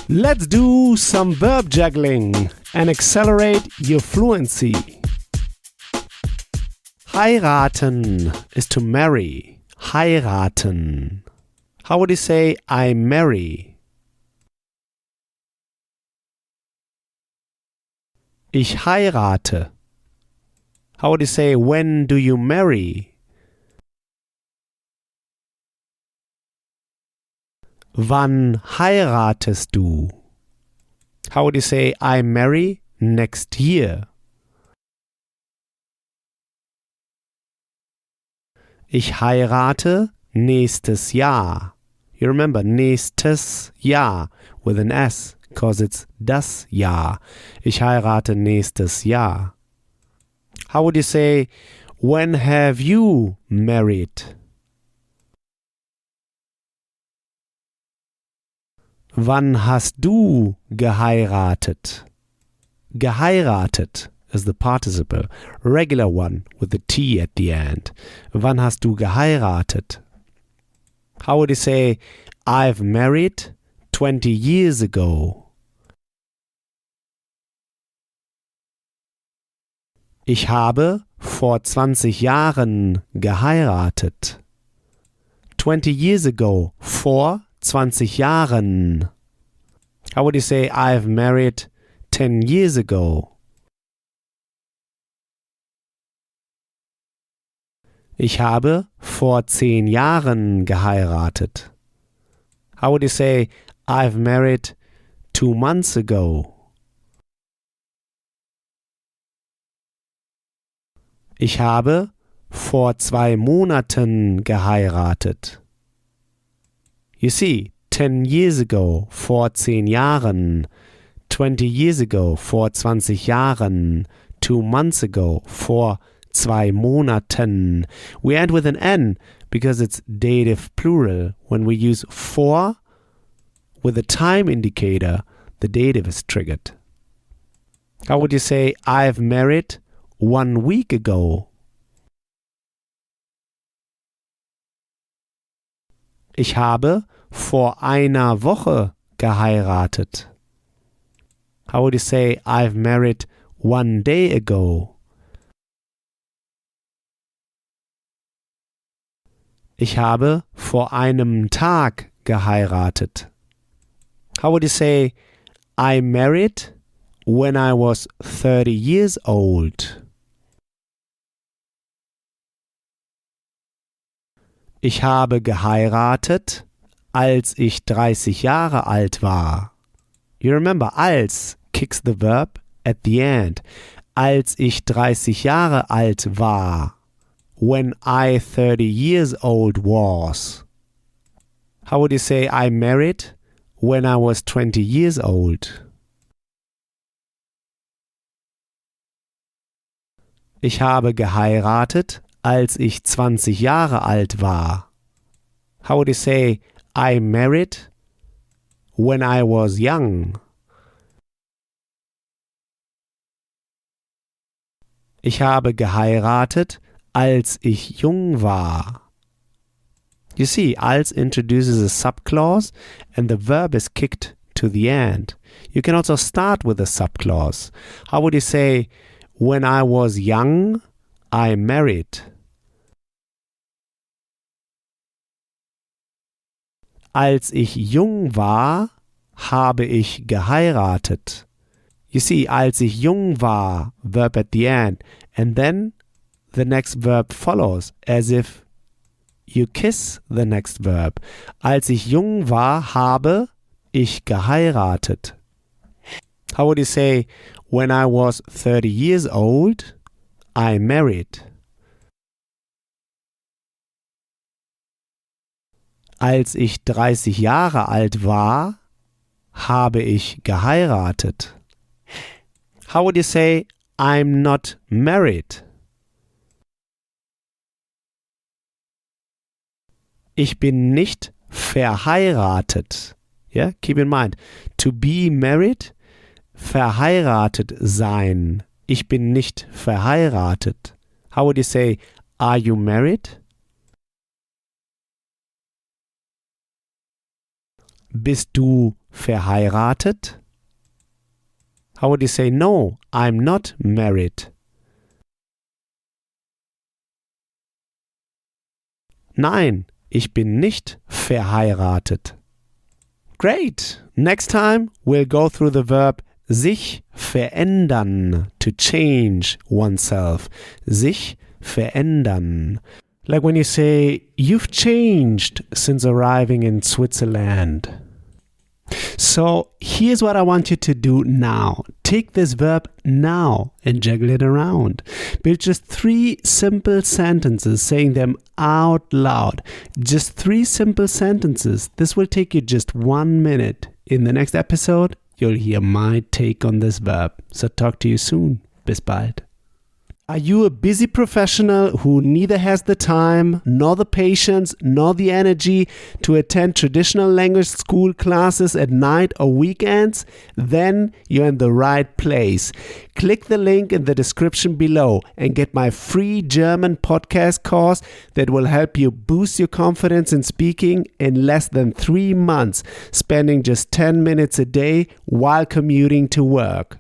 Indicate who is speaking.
Speaker 1: Let's do some verb juggling and accelerate your fluency. Heiraten is to marry. Heiraten. How would you say I marry? Ich heirate. How would you say when do you marry? Wann heiratest du? How would you say I marry next year? Ich heirate nächstes Jahr. You remember nächstes Jahr with an S because it's das Jahr. Ich heirate nächstes Jahr. How would you say when have you married? Wann hast du geheiratet? Geheiratet is the participle, regular one with the T at the end. Wann hast du geheiratet? How would you say, I've married 20 years ago? Ich habe vor 20 Jahren geheiratet. 20 years ago, vor 20 Jahren. How would you say I've married 10 years ago? Ich habe vor 10 Jahren geheiratet. How would you say I've married 2 months ago? Ich habe vor 2 Monaten geheiratet. You see, 10 years ago, vor 10 Jahren, 20 years ago, vor 20 Jahren, 2 months ago, vor 2 Monaten. We end with an N because it's dative plural. When we use for with a time indicator, the dative is triggered. How would you say, I've married 1 week ago? Ich habe vor einer Woche geheiratet. How would you say, I've married 1 day ago? Ich habe vor einem Tag geheiratet. How would you say, I married when I was 30 years old? Ich habe geheiratet, als ich 30 Jahre alt war. You remember, als kicks the verb at the end. Als ich 30 Jahre alt war. When I 30 years old was. How would you say I married when I was 20 years old? Ich habe geheiratet, als ich 20 Jahre alt war. How would you say I married when I was young? Ich habe geheiratet, als ich jung war. You see, als introduces a subclause and the verb is kicked to the end. You can also start with a subclause. How would you say, when I was young, I married? Als ich jung war, habe ich geheiratet. You see, als ich jung war, verb at the end, and then the next verb follows, as if you kiss the next verb. Als ich jung war, habe ich geheiratet. How would you say, when I was 30 years old, I married? Als ich 30 Jahre alt war, habe ich geheiratet. How would you say, I'm not married? Ich bin nicht verheiratet. Yeah, keep in mind, to be married, verheiratet sein. Ich bin nicht verheiratet. How would you say, are you married? bist du verheiratet? How would you say, no, I'm not married? Nein, ich bin nicht verheiratet. Great! Next time we'll go through the verb sich verändern, to change oneself. Sich verändern. Like when you say, you've changed since arriving in Switzerland. So here's what I want you to do now. Take this verb now and juggle it around. Build just 3 simple sentences, saying them out loud. Just 3 simple sentences. This will take you just 1 minute. In the next episode, you'll hear my take on this verb. So talk to you soon. Bis bald. Are you a busy professional who neither has the time, nor the patience, nor the energy to attend traditional language school classes at night or weekends? Then you're in the right place. Click the link in the description below and get my free German podcast course that will help you boost your confidence in speaking in less than 3 months, spending just 10 minutes a day while commuting to work.